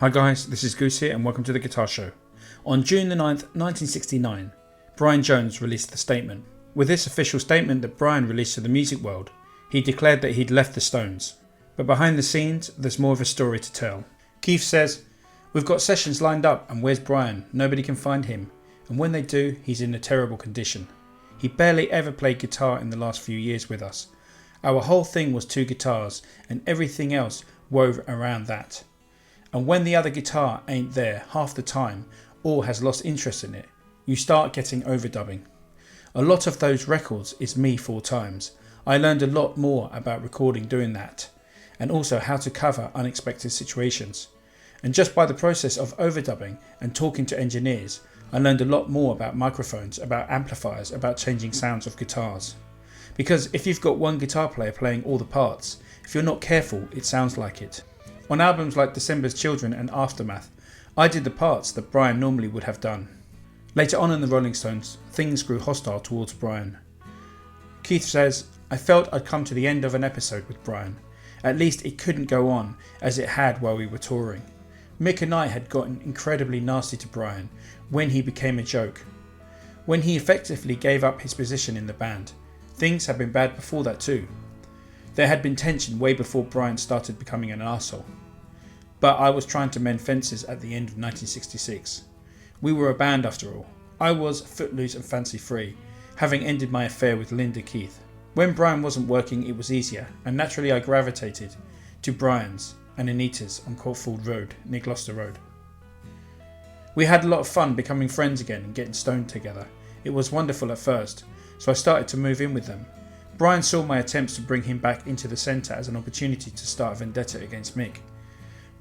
Hi guys, this is Goose here and welcome to The Guitar Show. On June the 9th, 1969, Brian Jones released the statement. With this official statement that Brian released to the music world, he declared that he'd left the Stones. But behind the scenes, there's more of a story to tell. Keith says, "We've got sessions lined up and where's Brian? Nobody can find him. And when they do, he's in a terrible condition. He barely ever played guitar in the last few years with us. Our whole thing was 2 guitars and everything else wove around that. And when the other guitar ain't there half the time or has lost interest in it, you start getting overdubbing. A lot of those records is me 4 times. I learned a lot more about recording doing that, and also how to cover unexpected situations. And just by the process of overdubbing and talking to engineers, I learned a lot more about microphones, about amplifiers, about changing sounds of guitars. Because if you've got one guitar player playing all the parts, if you're not careful, it sounds like it. On albums like December's Children and Aftermath, I did the parts that Brian normally would have done. Later on in the Rolling Stones, things grew hostile towards Brian. Keith says, I felt I'd come to the end of an episode with Brian. At least it couldn't go on as it had while we were touring. Mick and I had gotten incredibly nasty to Brian when he became a joke. When he effectively gave up his position in the band, things had been bad before that too. There had been tension way before Brian started becoming an arsehole. But I was trying to mend fences at the end of 1966. We were a band after all. I was footloose and fancy free, having ended my affair with Linda Keith. When Brian wasn't working, it was easier, and naturally I gravitated to Brian's and Anita's on Courtfield Road near Gloucester Road. We had a lot of fun becoming friends again and getting stoned together. It was wonderful at first, so I started to move in with them. Brian saw my attempts to bring him back into the centre as an opportunity to start a vendetta against Mick.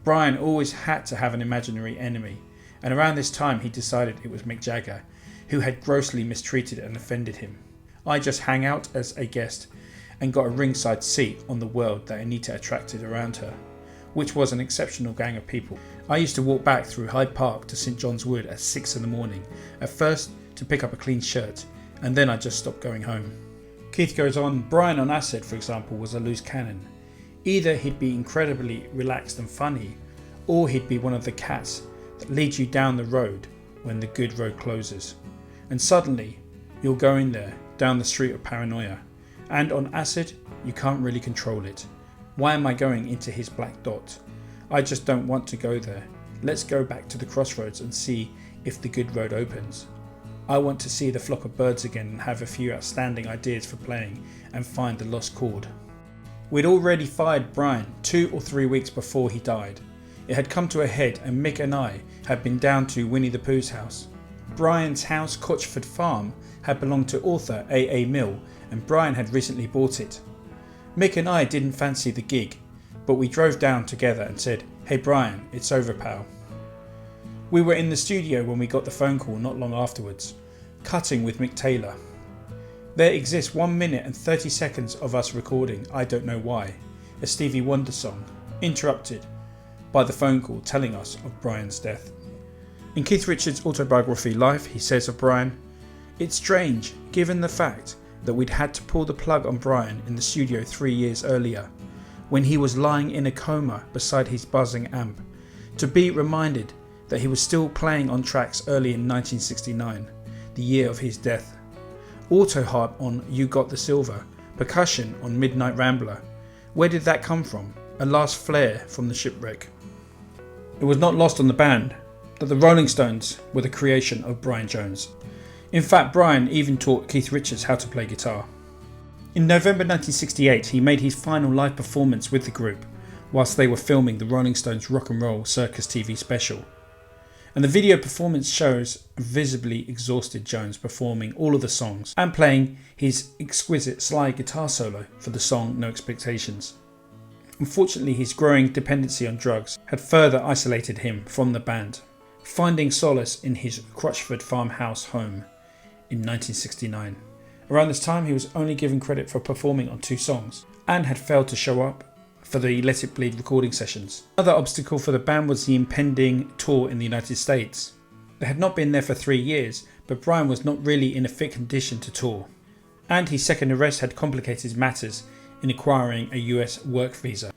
Brian always had to have an imaginary enemy, and around this time he decided it was Mick Jagger, who had grossly mistreated and offended him. I just hang out as a guest and got a ringside seat on the world that Anita attracted around her, which was an exceptional gang of people. I used to walk back through Hyde Park to St John's Wood at 6 in the morning, at first to pick up a clean shirt, and then I just stopped going home. Keith goes on, Brian on acid, for example, was a loose cannon. Either he'd be incredibly relaxed and funny, or he'd be one of the cats that leads you down the road when the good road closes. And suddenly, you're going there, down the street of paranoia. And on acid, you can't really control it. Why am I going into his black dot? I just don't want to go there. Let's go back to the crossroads and see if the good road opens. I want to see the flock of birds again and have a few outstanding ideas for playing and find the lost chord. We'd already fired Brian 2 or 3 weeks before he died. It had come to a head and Mick and I had been down to Winnie the Pooh's house. Brian's house, Cotchford Farm, had belonged to author A.A. Mill and Brian had recently bought it. Mick and I didn't fancy the gig, but we drove down together and said, "Hey Brian, it's over pal." We were in the studio when we got the phone call not long afterwards, cutting with Mick Taylor. There exists 1 minute and 30 seconds of us recording I Don't Know Why, a Stevie Wonder song, interrupted by the phone call telling us of Brian's death. In Keith Richards' autobiography Life, he says of Brian, "It's strange, given the fact that we'd had to pull the plug on Brian in the studio 3 years earlier, when he was lying in a coma beside his buzzing amp, to be reminded that he was still playing on tracks early in 1969, the year of his death. Auto harp on You Got the Silver, percussion on Midnight Rambler. Where did that come from? A last flare from the shipwreck." It was not lost on the band that the Rolling Stones were the creation of Brian Jones. In fact, Brian even taught Keith Richards how to play guitar. In November 1968, he made his final live performance with the group whilst they were filming the Rolling Stones Rock and Roll Circus TV special. And the video performance shows a visibly exhausted Jones performing all of the songs and playing his exquisite slide guitar solo for the song No Expectations. Unfortunately, his growing dependency on drugs had further isolated him from the band, finding solace in his Crutchford farmhouse home in 1969. Around this time, he was only given credit for performing on 2 songs and had failed to show up for the Let It Bleed recording sessions. Another obstacle for the band was the impending tour in the United States. They had not been there for 3 years, but Brian was not really in a fit condition to tour, and his second arrest had complicated matters in acquiring a US work visa.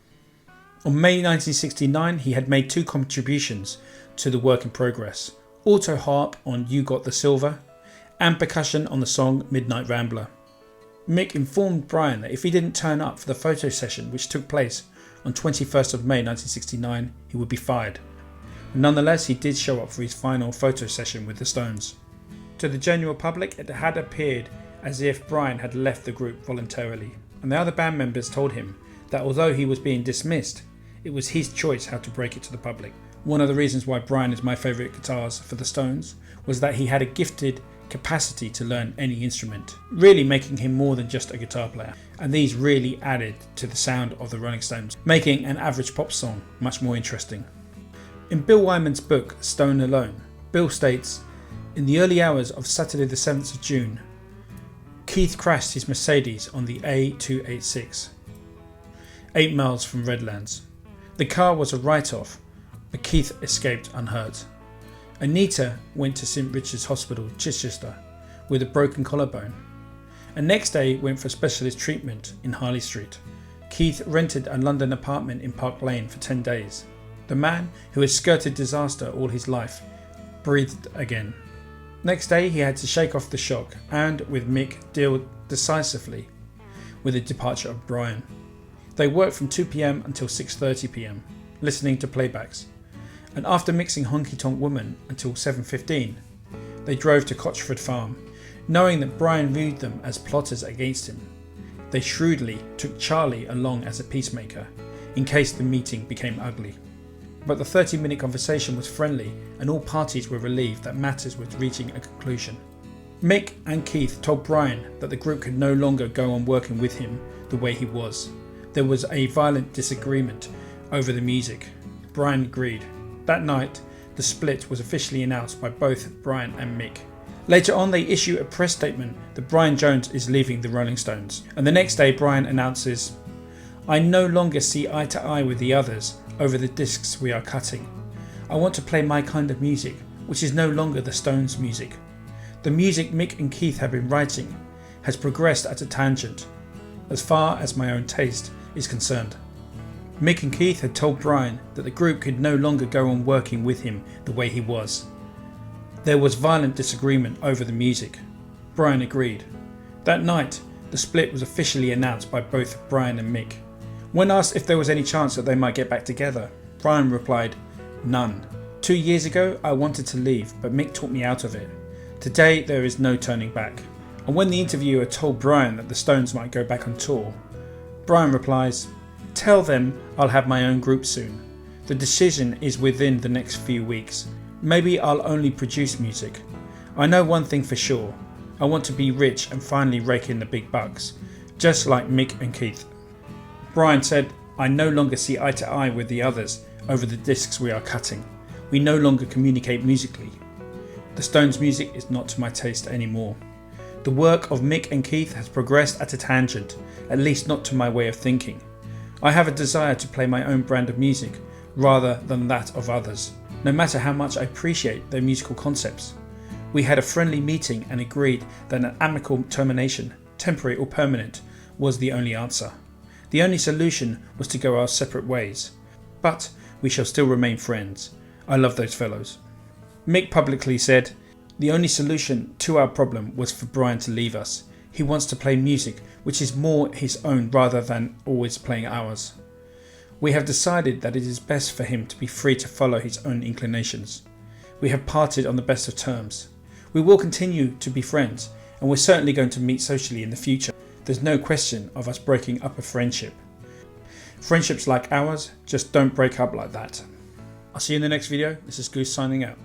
On May 1969, he had made 2 contributions to the work in progress: auto harp on You Got the Silver and percussion on the song Midnight Rambler. Mick informed Brian that if he didn't turn up for the photo session which took place on 21st of May 1969, he would be fired. Nonetheless, he did show up for his final photo session with the Stones. To the general public, it had appeared as if Brian had left the group voluntarily, and the other band members told him that although he was being dismissed, it was his choice how to break it to the public. One of the reasons why Brian is my favourite guitarist for the Stones was that he had a gifted capacity to learn any instrument, really making him more than just a guitar player. And these really added to the sound of the Rolling Stones, making an average pop song much more interesting. In Bill Wyman's book Stone Alone, Bill states, "In the early hours of Saturday the 7th of June, Keith crashed his Mercedes on the A286, 8 miles from Redlands. The car was a write-off, but Keith escaped unhurt. Anita went to St Richard's Hospital, Chichester, with a broken collarbone, and next day went for specialist treatment in Harley Street. Keith rented a London apartment in Park Lane for 10 days. The man who had skirted disaster all his life breathed again. Next day he had to shake off the shock and, with Mick, deal decisively with the departure of Brian. They worked from 2 p.m. until 6:30 p.m, listening to playbacks, and after mixing Honky Tonk Woman until 7:15, they drove to Cotchford Farm, knowing that Brian viewed them as plotters against him. They shrewdly took Charlie along as a peacemaker, in case the meeting became ugly. But the 30-minute conversation was friendly, and all parties were relieved that matters were reaching a conclusion. Mick and Keith told Brian that the group could no longer go on working with him the way he was. There was a violent disagreement over the music. Brian agreed. That night, the split was officially announced by both Brian and Mick. Later on, they issue a press statement that Brian Jones is leaving the Rolling Stones, and the next day Brian announces, "I no longer see eye to eye with the others over the discs we are cutting. I want to play my kind of music, which is no longer the Stones' music. The music Mick and Keith have been writing has progressed at a tangent, as far as my own taste is concerned." Mick and Keith had told Brian that the group could no longer go on working with him the way he was. There was violent disagreement over the music. Brian agreed. That night, the split was officially announced by both Brian and Mick. When asked if there was any chance that they might get back together, Brian replied, "None. 2 years ago I wanted to leave, but Mick talked me out of it. Today there is no turning back." And when the interviewer told Brian that the Stones might go back on tour, Brian replies, "Tell them I'll have my own group soon. The decision is within the next few weeks. Maybe I'll only produce music. I know one thing for sure. I want to be rich and finally rake in the big bucks, just like Mick and Keith." Brian said, "I no longer see eye to eye with the others over the discs we are cutting. We no longer communicate musically. The Stones' music is not to my taste anymore. The work of Mick and Keith has progressed at a tangent, at least not to my way of thinking. I have a desire to play my own brand of music rather than that of others, no matter how much I appreciate their musical concepts. We had a friendly meeting and agreed that an amicable termination, temporary or permanent, was the only answer. The only solution was to go our separate ways, but we shall still remain friends. I love those fellows." Mick publicly said, "The only solution to our problem was for Brian to leave us. He wants to play music which is more his own rather than always playing ours. We have decided that it is best for him to be free to follow his own inclinations. We have parted on the best of terms. We will continue to be friends, and we're certainly going to meet socially in the future. There's no question of us breaking up a friendship. Friendships like ours just don't break up like that." I'll see you in the next video. This is Goose signing out.